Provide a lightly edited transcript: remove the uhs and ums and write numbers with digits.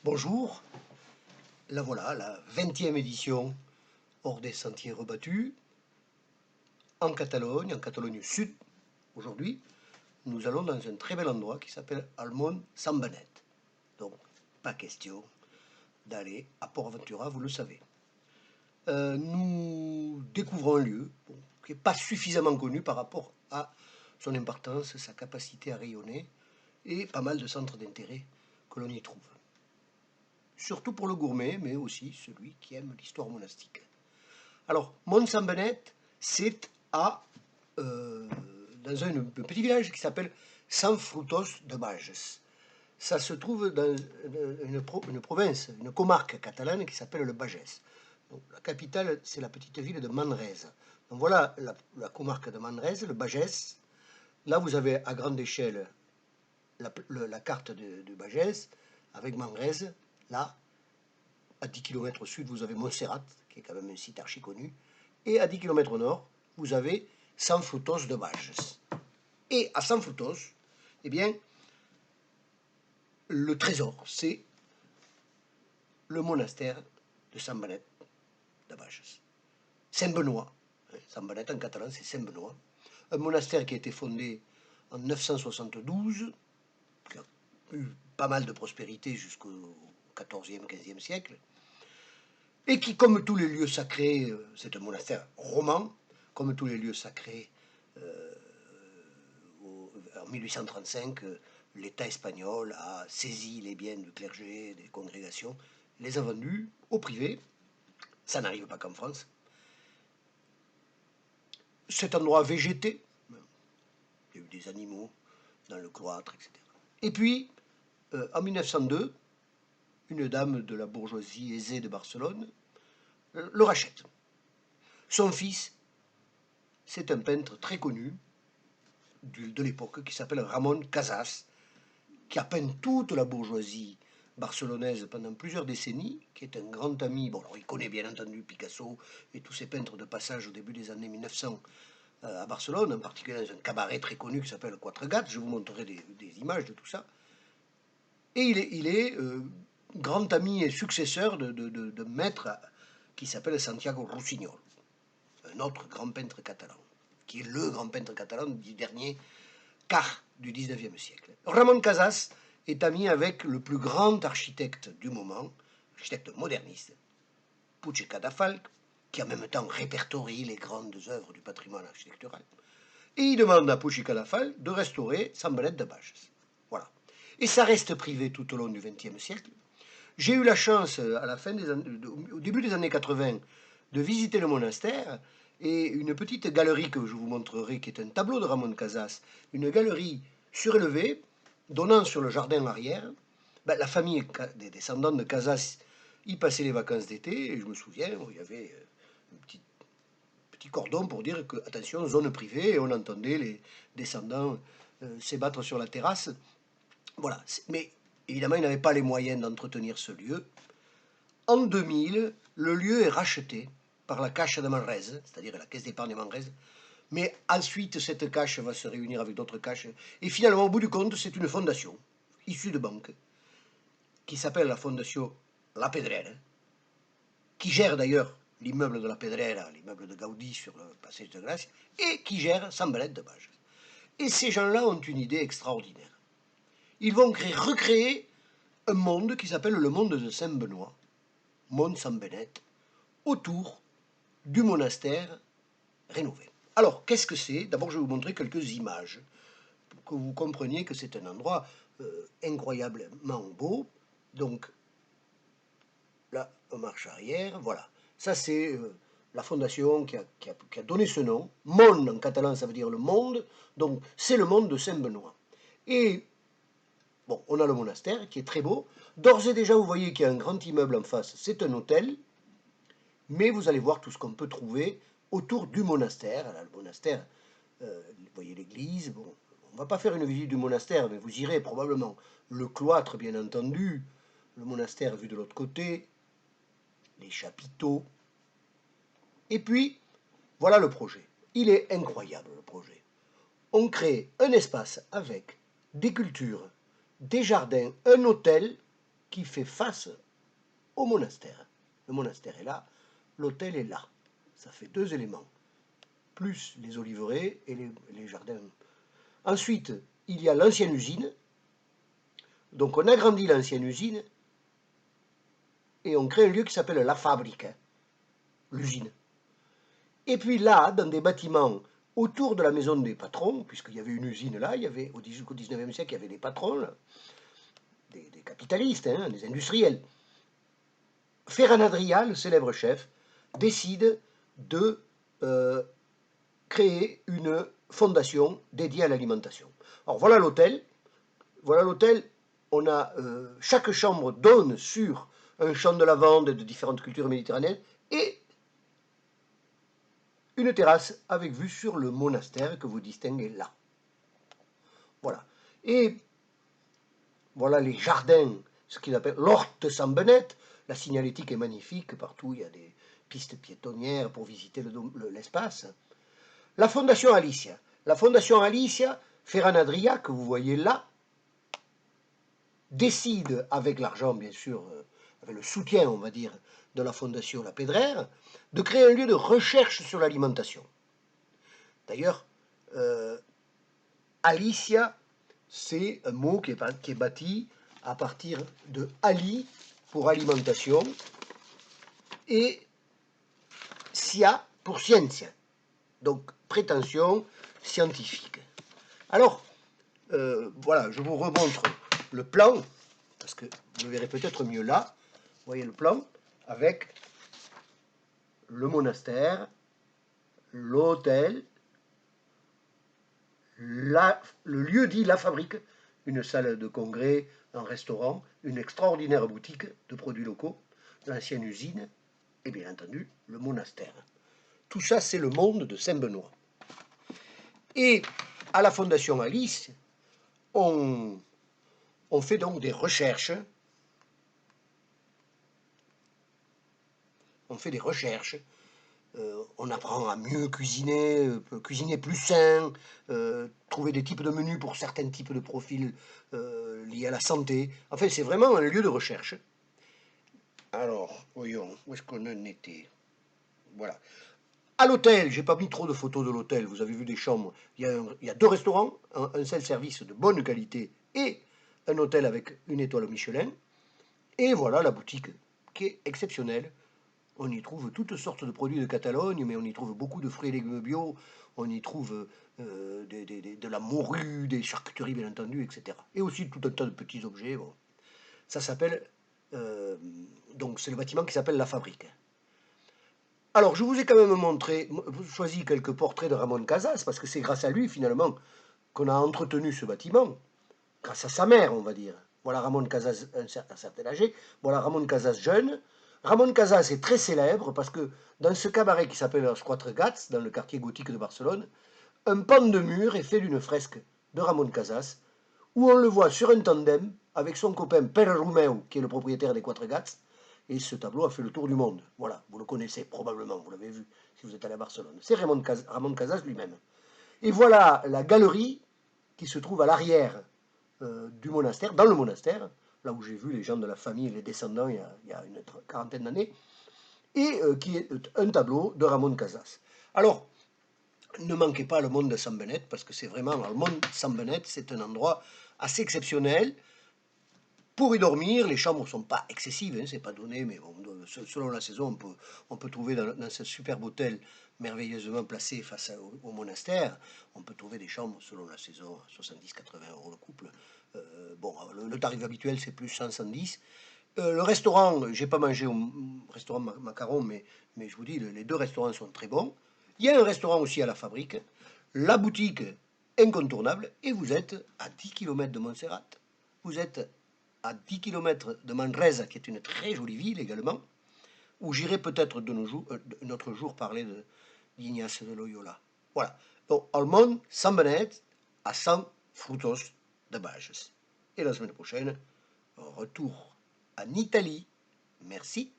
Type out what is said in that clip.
Bonjour, la voilà, la 20e édition hors des sentiers rebattus, en Catalogne Sud. Aujourd'hui, nous allons dans un très bel endroit qui s'appelle Almon Sambanet. Donc, pas question d'aller à Port-Aventura, vous le savez. Nous découvrons un lieu qui n'est pas suffisamment connu par rapport à son importance, sa capacité à rayonner et pas mal de centres d'intérêt que l'on y trouve. Surtout pour le gourmet, mais aussi celui qui aime l'histoire monastique. Alors, Mont-Saint-Benet, c'est dans un petit village qui s'appelle San Frutos de Bages. Ça se trouve dans une province, une comarque catalane qui s'appelle le Bages. Donc, la capitale, c'est la petite ville de Manresa. Donc voilà la comarque de Manresa, le Bages. Là, vous avez à grande échelle la carte de Bages avec Manresa. Là, à 10 km au sud, vous avez Montserrat, qui est quand même un site archi connu. Et à 10 km au nord, vous avez San Frutos de Bages. Et à San Frutos, eh bien, le trésor, c'est le monastère de San Benet de Bages. Saint-Benoît, San Benet en catalan, c'est Saint-Benoît. Un monastère qui a été fondé en 972, qui a eu pas mal de prospérité jusqu'au XIVe, XVe siècle, et qui, comme tous les lieux sacrés, c'est un monastère roman, comme tous les lieux sacrés, en 1835, l'État espagnol a saisi les biens du clergé, des congrégations, les a vendus au privé. Ça n'arrive pas qu'en France. Cet endroit a végété, il y a eu des animaux dans le cloître, etc. Et puis, en 1902, une dame de la bourgeoisie aisée de Barcelone le rachète. Son fils, c'est un peintre très connu de l'époque qui s'appelle Ramon Casas, qui a peint toute la bourgeoisie barcelonaise pendant plusieurs décennies, qui est un grand ami. Bon, alors il connaît bien entendu Picasso et tous ces peintres de passage au début des années 1900 à Barcelone, en particulier dans un cabaret très connu qui s'appelle Quatre Gats. Je vous montrerai des images de tout ça. Et il est grand ami et successeur de maître qui s'appelle Santiago Rossinyol, un autre grand peintre catalan, qui est le grand peintre catalan du dernier quart du 19e siècle. Ramon Casas est ami avec le plus grand architecte du moment, architecte moderniste, Puig Cadafalch, qui en même temps répertorie les grandes œuvres du patrimoine architectural. Et il demande à Puig Cadafalch de restaurer San Benet de Bages. Voilà. Et ça reste privé tout au long du XXe siècle. J'ai eu la chance, au début des années 80, de visiter le monastère, et une petite galerie que je vous montrerai, qui est un tableau de Ramon Casas, une galerie surélevée, donnant sur le jardin arrière. Ben, la famille des descendants de Casas y passait les vacances d'été, et je me souviens, il y avait un petit cordon pour dire que, attention, zone privée, et on entendait les descendants s'ébattre sur la terrasse. Voilà, mais évidemment, ils n'avaient pas les moyens d'entretenir ce lieu. En 2000, le lieu est racheté par la Caixa de Manresa, c'est-à-dire la caisse d'épargne de Manresa, mais ensuite cette cache va se réunir avec d'autres caches, et finalement, au bout du compte, c'est une fondation issue de banques, qui s'appelle la Fondation La Pedrera, qui gère d'ailleurs l'immeuble de La Pedrera, l'immeuble de Gaudi sur le passage de Grâce, et qui gère San Benet de Bages. Et ces gens-là ont une idée extraordinaire. Ils vont recréer un monde qui s'appelle le monde de Saint-Benoît, Mont Saint-Benet, autour du monastère rénové. Alors, qu'est-ce que c'est? D'abord, je vais vous montrer quelques images pour que vous compreniez que c'est un endroit incroyablement beau. Donc, là, en marche arrière, voilà. Ça, c'est la fondation qui a donné ce nom. Mont, en catalan, ça veut dire le monde. Donc, c'est le monde de Saint-Benoît. Et, bon, on a le monastère qui est très beau. D'ores et déjà, vous voyez qu'il y a un grand immeuble en face. C'est un hôtel. Mais vous allez voir tout ce qu'on peut trouver autour du monastère. Là, le monastère, vous voyez l'église. Bon, on ne va pas faire une visite du monastère, mais vous irez probablement. Le cloître, bien entendu. Le monastère vu de l'autre côté. Les chapiteaux. Et puis, voilà le projet. Il est incroyable, le projet. On crée un espace avec des cultures, des jardins, un hôtel qui fait face au monastère. Le monastère est là, l'hôtel est là. Ça fait deux éléments, plus les oliveraies et les jardins. Ensuite, il y a l'ancienne usine. Donc on agrandit l'ancienne usine et on crée un lieu qui s'appelle la fabrique, l'usine. Et puis là, dans des bâtiments autour de la maison des patrons, puisqu'il y avait une usine là, il y avait, au 19e siècle, il y avait des patrons, là, des capitalistes, hein, des industriels. Ferran Adrià, le célèbre chef, décide de créer une fondation dédiée à l'alimentation. Alors voilà l'hôtel. Voilà l'hôtel. On a chaque chambre donne sur un champ de lavande de différentes cultures méditerranéennes et une terrasse avec vue sur le monastère que vous distinguez là. Voilà. Et voilà les jardins, ce qu'ils appellent l'Horte Sant Benet. La signalétique est magnifique, partout il y a des pistes piétonnières pour visiter l'espace. La Fondation Alicia. La Fondation Alicia, Ferran Adrià, que vous voyez là, décide, avec l'argent bien sûr, avec le soutien, on va dire, de la Fondation La Pedrère, de créer un lieu de recherche sur l'alimentation. D'ailleurs, Alicia, c'est un mot qui est bâti à partir de Ali pour alimentation et Sia pour scientia, donc prétention scientifique. Alors, voilà, je vous remontre le plan, parce que vous le verrez peut-être mieux là. Vous voyez le plan avec le monastère, l'hôtel, le lieu dit la fabrique, une salle de congrès, un restaurant, une extraordinaire boutique de produits locaux, l'ancienne usine et bien entendu le monastère. Tout ça, c'est le monde de Saint-Benoît. Et à la Fondation Alice, on fait donc des recherches. On fait des recherches. On apprend à mieux cuisiner, cuisiner plus sain, trouver des types de menus pour certains types de profils liés à la santé. Enfin, c'est vraiment un lieu de recherche. Alors, voyons, où est-ce qu'on en était? Voilà. À l'hôtel, j'ai pas mis trop de photos de l'hôtel, vous avez vu des chambres. Il y a deux restaurants, un self-service de bonne qualité et un hôtel avec une étoile Michelin. Et voilà la boutique qui est exceptionnelle. On y trouve toutes sortes de produits de Catalogne, mais on y trouve beaucoup de fruits et légumes bio, on y trouve de la morue, des charcuteries bien entendu, etc. Et aussi tout un tas de petits objets. Bon. Ça s'appelle, donc c'est le bâtiment qui s'appelle La Fabrique. Alors je vous ai quand même choisi quelques portraits de Ramon Casas, parce que c'est grâce à lui finalement qu'on a entretenu ce bâtiment, grâce à sa mère on va dire. Voilà Ramon Casas un certain âge, voilà Ramon Casas jeune. Ramon Casas est très célèbre parce que dans ce cabaret qui s'appelle Los Quatre Gats, dans le quartier gothique de Barcelone, un pan de mur est fait d'une fresque de Ramon Casas, où on le voit sur un tandem avec son copain Pere Romeu, qui est le propriétaire des Quatre Gats, et ce tableau a fait le tour du monde. Voilà, vous le connaissez probablement, vous l'avez vu si vous êtes allé à Barcelone. C'est Ramon Casas lui-même. Et voilà la galerie qui se trouve à l'arrière du monastère, dans le monastère, là où j'ai vu les gens de la famille, les descendants, il y a une quarantaine d'années, et qui est un tableau de Ramon Casas. Alors, ne manquez pas le monde de Sant Benet, parce que c'est vraiment, le monde de Sant Benet, c'est un endroit assez exceptionnel. Pour y dormir, les chambres ne sont pas excessives, hein, c'est pas donné, mais bon, selon la saison, on peut trouver dans ce superbe hôtel merveilleusement placé face au monastère, on peut trouver des chambres selon la saison, 70-80 euros le couple. Bon, le tarif habituel, c'est plus 110. Le restaurant, j'ai pas mangé au restaurant Macaron, mais je vous dis, les deux restaurants sont très bons. Il y a un restaurant aussi à la Fabrique, la boutique incontournable, et vous êtes à 10 km de Montserrat. Vous êtes à 10 km de Manresa, qui est une très jolie ville également, où j'irai peut-être notre jour parler d'Ignace de Loyola. Voilà. Donc, Almond, Sant Benet, à San Frutos de Bages. Et la semaine prochaine, retour en Italie. Merci.